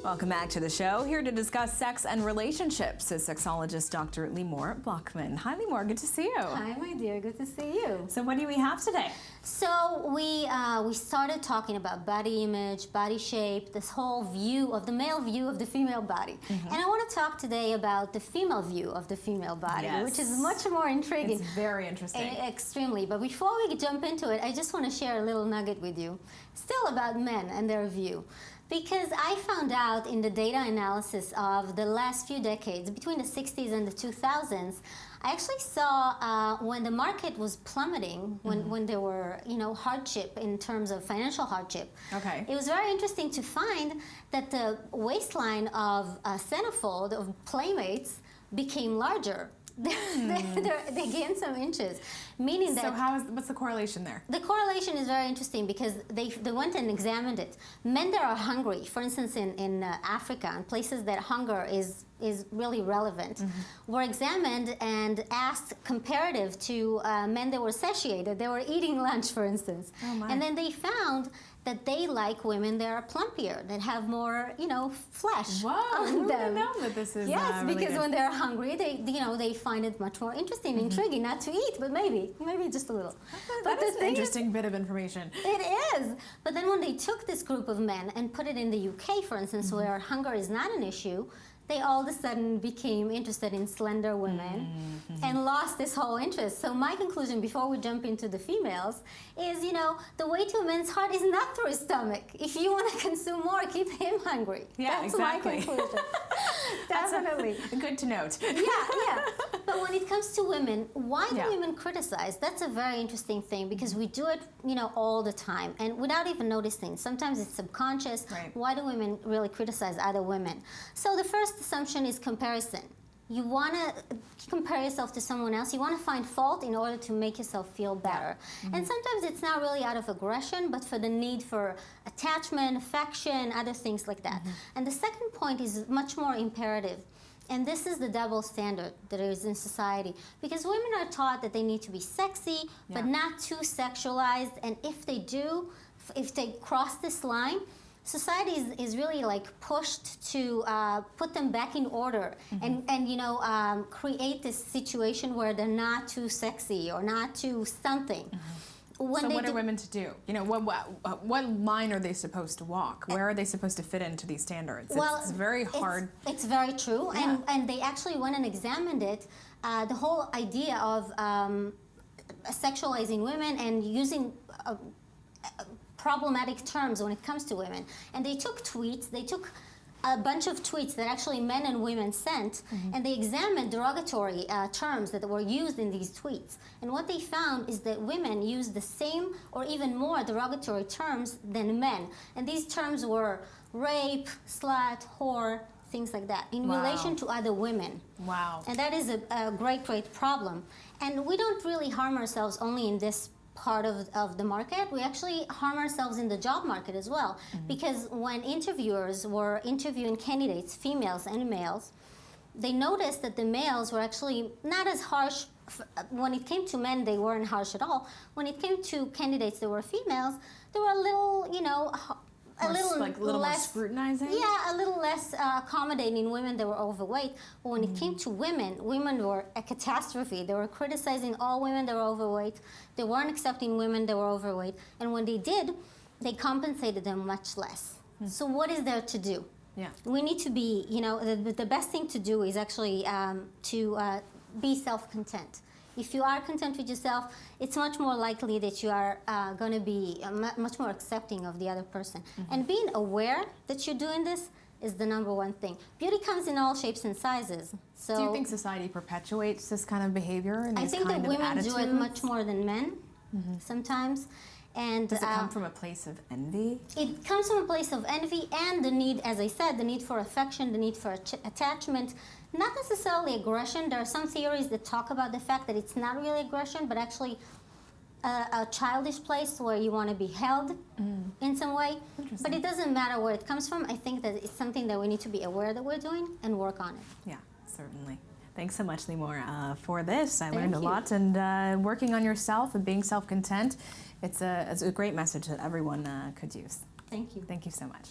Welcome back to the show. Here to discuss sex and relationships is sexologist Dr. Limor Blockman. Hi, Limor. Good to see you. Hi, my dear. Good to see you. So what do we have today? So we started talking about body image, body shape, this whole view of the male view of the female body. And I want to talk today about the female view of the female body, which is much more intriguing. It's very interesting. Extremely. But before we jump into it, I just want to share a little nugget with you, still about men and their view. Because I found out in the data analysis of the last few decades, between the 60s and the 2000s, I actually saw when the market was plummeting, when there were, hardship in terms of financial hardship. Okay. It was very interesting to find that the waistline of centerfold, of playmates, became larger. They gained some inches, meaning that. So what's the correlation there? The correlation is very interesting because they went and examined it. Men that are hungry, for instance, in Africa, and places that hunger is really relevant, were examined and asked comparative to men that were satiated. They were eating lunch, for instance, and then they found that they like women that are plumpier, that have more, flesh on them. Know that this is yes, really because good. when they're hungry, they find it much more interesting, intriguing, not to eat, but maybe just a little. That is an interesting bit of information. It is. But then when they took this group of men and put it in the UK, for instance, where hunger is not an issue, they all of a sudden became interested in slender women and lost this whole interest. So my conclusion before we jump into the females is, the way to a man's heart is not through his stomach. If you want to consume more, keep him hungry. Yeah, That's exactly. my conclusion. Definitely. Good to note. Yeah. But when it comes to women, why do women criticize? That's a very interesting thing because we do it, all the time and without even noticing. Sometimes it's subconscious. Right. Why do women really criticize other women? So the first assumption is comparison. You want to compare yourself to someone else. You want to find fault in order to make yourself feel better. And sometimes it's not really out of aggression, but for the need for attachment, affection, other things like that. And the second point is much more imperative. And this is the double standard that is in society. Because women are taught that they need to be sexy, but not too sexualized. And if they do, if they cross this line, society is really like pushed to put them back in order and create this situation where they're not too sexy or not too something. So what are women to do? What line are they supposed to walk? Where are they supposed to fit into these standards? It's very hard. It's very true, and they actually went and examined it. The whole idea of sexualizing women and using problematic terms when it comes to women. And they took tweets, they took a bunch of tweets that actually men and women sent, and they examined derogatory terms that were used in these tweets. And what they found is that women used the same or even more derogatory terms than men. And these terms were rape, slut, whore, things like that, in relation to other women. Wow. And that is a great problem. And we don't really harm ourselves only in this part of the market. We actually harm ourselves in the job market as well, because when interviewers were interviewing candidates, females and males, they noticed that the males were actually not as harsh. When it came to men, they weren't harsh at all. When it came to candidates that were females, they were a little, a little more less scrutinizing? Yeah, a little less accommodating women that were overweight. But when it came to women were a catastrophe. They were criticizing all women that were overweight. They weren't accepting women that were overweight. And when they did, they compensated them much less. So what is there to do? Yeah. We need to be, the best thing to do is actually to be self-content. If you are content with yourself, it's much more likely that you are going to be much more accepting of the other person. And being aware that you're doing this is the number one thing. Beauty comes in all shapes and sizes. So do you think society perpetuates this kind of behavior and I these think kind that of women attitudes? do it much more than men sometimes. And does it come from a place of envy? It comes from a place of envy and the need, as I said, the need for affection, the need for attachment. Not necessarily aggression. There are some theories that talk about the fact that it's not really aggression, but actually a childish place where you want to be held in some way. But it doesn't matter where it comes from. I think that it's something that we need to be aware that we're doing and work on it. Yeah, certainly. Thanks so much, Limor, for this. I learned a you. lot, and working on yourself and being self-content, it's a great message that everyone could use. Thank you. Thank you so much.